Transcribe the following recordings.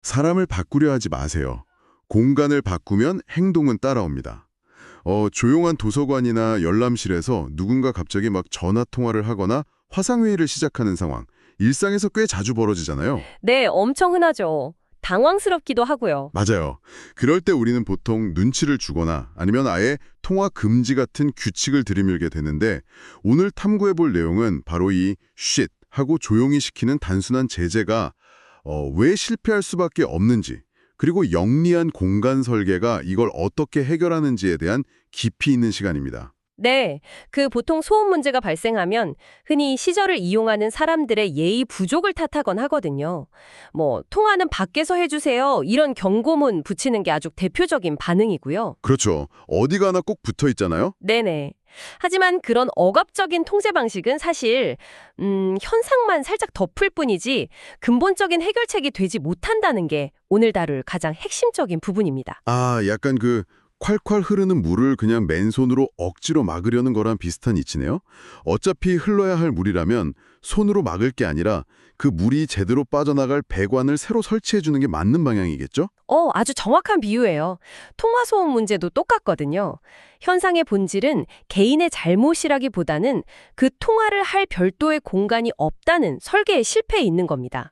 사람을 바꾸려 하지 마세요. 공간을 바꾸면 행동은 따라옵니다. 조용한 도서관이나 열람실에서 누군가 갑자기 막 전화 통화를 하거나 화상회의를 시작하는 상황, 일상에서 꽤 자주 벌어지잖아요. 네, 엄청 흔하죠. 당황스럽기도 하고요. 맞아요. 그럴 때 우리는 보통 눈치를 주거나 아니면 아예 통화 금지 같은 규칙을 들이밀게 되는데 오늘 탐구해 볼 내용은 바로 이 쉿 하고 조용히 시키는 단순한 제재가 왜 실패할 수밖에 없는지 그리고 영리한 공간 설계가 이걸 어떻게 해결하는지에 대한 깊이 있는 시간입니다. 네, 보통 소음 문제가 발생하면 흔히 시절을 이용하는 사람들의 예의 부족을 탓하곤 하거든요. 통화는 밖에서 해주세요. 이런 경고문 붙이는 게 아주 대표적인 반응이고요. 그렇죠. 어디 가나 꼭 붙어 있잖아요. 네네. 하지만 그런 억압적인 통제 방식은 사실 현상만 살짝 덮을 뿐이지 근본적인 해결책이 되지 못한다는 게 오늘 다룰 가장 핵심적인 부분입니다. 약간 콸콸 흐르는 물을 그냥 맨손으로 억지로 막으려는 거랑 비슷한 이치네요. 어차피 흘러야 할 물이라면 손으로 막을 게 아니라 그 물이 제대로 빠져나갈 배관을 새로 설치해 주는 게 맞는 방향이겠죠? 아주 정확한 비유예요. 통화소음 문제도 똑같거든요. 현상의 본질은 개인의 잘못이라기보다는 그 통화를 할 별도의 공간이 없다는 설계의 실패에 있는 겁니다.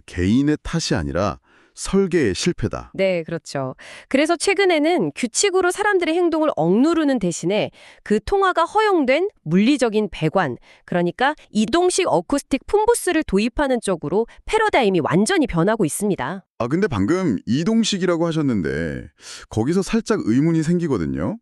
개인의 탓이 아니라 설계의 실패다. 네, 그렇죠. 그래서 최근에는 규칙으로 사람들의 행동을 억누르는 대신에 그 통화가 허용된 물리적인 배관, 그러니까 이동식 어쿠스틱 폰부스를 도입하는 쪽으로 패러다임이 완전히 변하고 있습니다. 근데 방금 이동식이라고 하셨는데 거기서 살짝 의문이 생기거든요.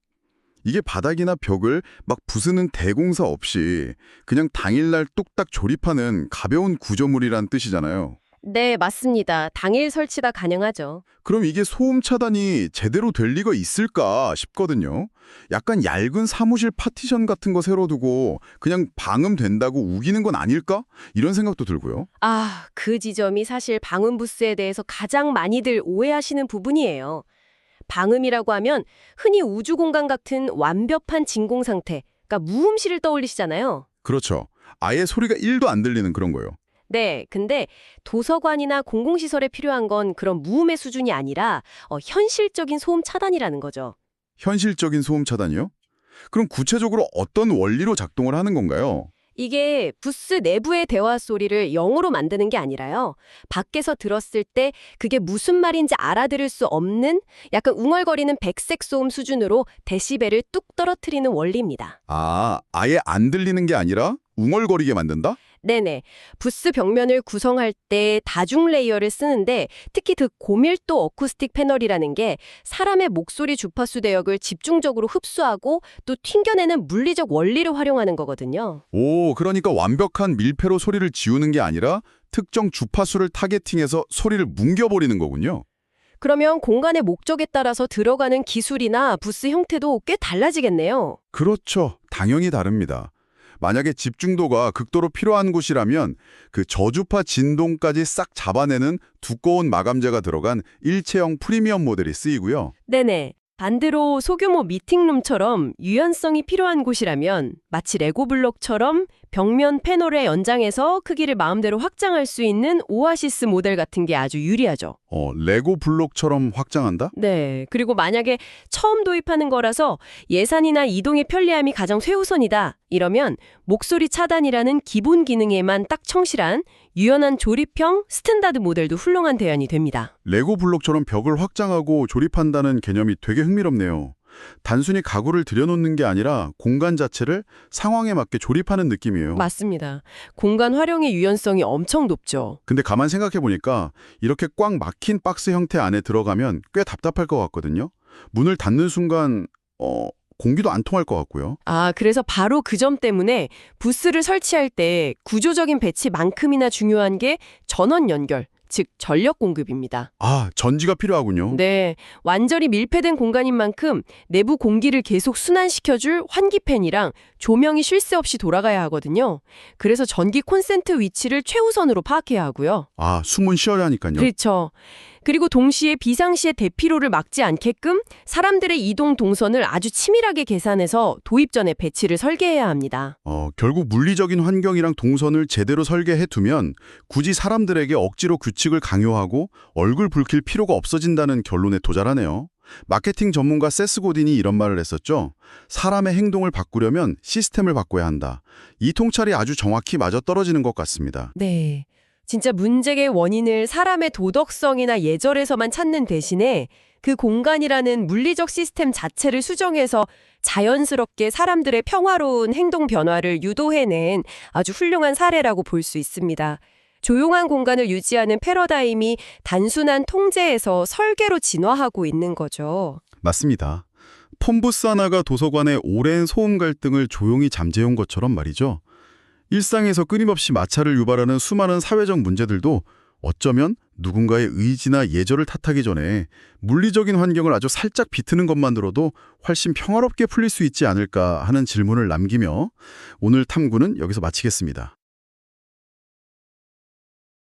이게 바닥이나 벽을 막 부수는 대공사 없이 그냥 당일날 뚝딱 조립하는 가벼운 구조물이란 뜻이잖아요. 네, 맞습니다. 당일 설치가 가능하죠. 그럼 이게 소음 차단이 제대로 될 리가 있을까 싶거든요. 약간 얇은 사무실 파티션 같은 거 새로 두고 그냥 방음된다고 우기는 건 아닐까? 이런 생각도 들고요. 그 지점이 사실 방음 부스에 대해서 가장 많이들 오해하시는 부분이에요. 방음이라고 하면 흔히 우주 공간 같은 완벽한 진공 상태, 그러니까 무음실을 떠올리시잖아요. 그렇죠. 아예 소리가 1도 안 들리는 그런 거요. 네, 근데 도서관이나 공공시설에 필요한 건 그런 무음의 수준이 아니라 현실적인 소음 차단이라는 거죠. 현실적인 소음 차단이요? 그럼 구체적으로 어떤 원리로 작동을 하는 건가요? 이게 부스 내부의 대화 소리를 0으로 만드는 게 아니라요. 밖에서 들었을 때 그게 무슨 말인지 알아들을 수 없는 약간 웅얼거리는 백색 소음 수준으로 데시벨을 뚝 떨어뜨리는 원리입니다. 아예 안 들리는 게 아니라 웅얼거리게 만든다? 네네. 부스 벽면을 구성할 때 다중 레이어를 쓰는데 특히 고밀도 어쿠스틱 패널이라는 게 사람의 목소리 주파수 대역을 집중적으로 흡수하고 또 튕겨내는 물리적 원리를 활용하는 거거든요. 그러니까 완벽한 밀폐로 소리를 지우는 게 아니라 특정 주파수를 타겟팅해서 소리를 뭉겨버리는 거군요. 그러면 공간의 목적에 따라서 들어가는 기술이나 부스 형태도 꽤 달라지겠네요. 그렇죠. 당연히 다릅니다. 만약에 집중도가 극도로 필요한 곳이라면 그 저주파 진동까지 싹 잡아내는 두꺼운 마감재가 들어간 일체형 프리미엄 모델이 쓰이고요. 네네. 반대로 소규모 미팅룸처럼 유연성이 필요한 곳이라면 마치 레고 블록처럼 벽면 패널의 연장에서 크기를 마음대로 확장할 수 있는 오아시스 모델 같은 게 아주 유리하죠. 레고 블록처럼 확장한다? 네. 그리고 만약에 처음 도입하는 거라서 예산이나 이동의 편리함이 가장 최우선이다. 이러면 목소리 차단이라는 기본 기능에만 딱 충실한 유연한 조립형 스탠다드 모델도 훌륭한 대안이 됩니다. 레고 블록처럼 벽을 확장하고 조립한다는 개념이 되게 흥미롭네요. 단순히 가구를 들여놓는 게 아니라 공간 자체를 상황에 맞게 조립하는 느낌이에요. 맞습니다. 공간 활용의 유연성이 엄청 높죠. 근데 가만 생각해보니까 이렇게 꽉 막힌 박스 형태 안에 들어가면 꽤 답답할 것 같거든요. 문을 닫는 순간 공기도 안 통할 것 같고요. 그래서 바로 그 점 때문에 부스를 설치할 때 구조적인 배치만큼이나 중요한 게 전원 연결, 즉 전력 공급입니다. 전지가 필요하군요. 네, 완전히 밀폐된 공간인 만큼 내부 공기를 계속 순환시켜줄 환기팬이랑 조명이 쉴 새 없이 돌아가야 하거든요. 그래서 전기 콘센트 위치를 최우선으로 파악해야 하고요. 숨은 쉬어야 하니까요. 그렇죠. 그리고 동시에 비상시에 대피로를 막지 않게끔 사람들의 이동 동선을 아주 치밀하게 계산해서 도입 전에 배치를 설계해야 합니다. 결국 물리적인 환경이랑 동선을 제대로 설계해 두면 굳이 사람들에게 억지로 규칙을 강요하고 얼굴 붉힐 필요가 없어진다는 결론에 도달하네요. 마케팅 전문가 세스 고딘이 이런 말을 했었죠. 사람의 행동을 바꾸려면 시스템을 바꿔야 한다. 이 통찰이 아주 정확히 맞아떨어지는 것 같습니다. 네. 진짜 문제의 원인을 사람의 도덕성이나 예절에서만 찾는 대신에 그 공간이라는 물리적 시스템 자체를 수정해서 자연스럽게 사람들의 평화로운 행동 변화를 유도해낸 아주 훌륭한 사례라고 볼 수 있습니다. 조용한 공간을 유지하는 패러다임이 단순한 통제에서 설계로 진화하고 있는 거죠. 맞습니다. 폰부스 하나가 도서관의 오랜 소음 갈등을 조용히 잠재운 것처럼 말이죠. 일상에서 끊임없이 마찰을 유발하는 수많은 사회적 문제들도 어쩌면 누군가의 의지나 예절을 탓하기 전에 물리적인 환경을 아주 살짝 비트는 것만으로도 훨씬 평화롭게 풀릴 수 있지 않을까 하는 질문을 남기며 오늘 탐구는 여기서 마치겠습니다.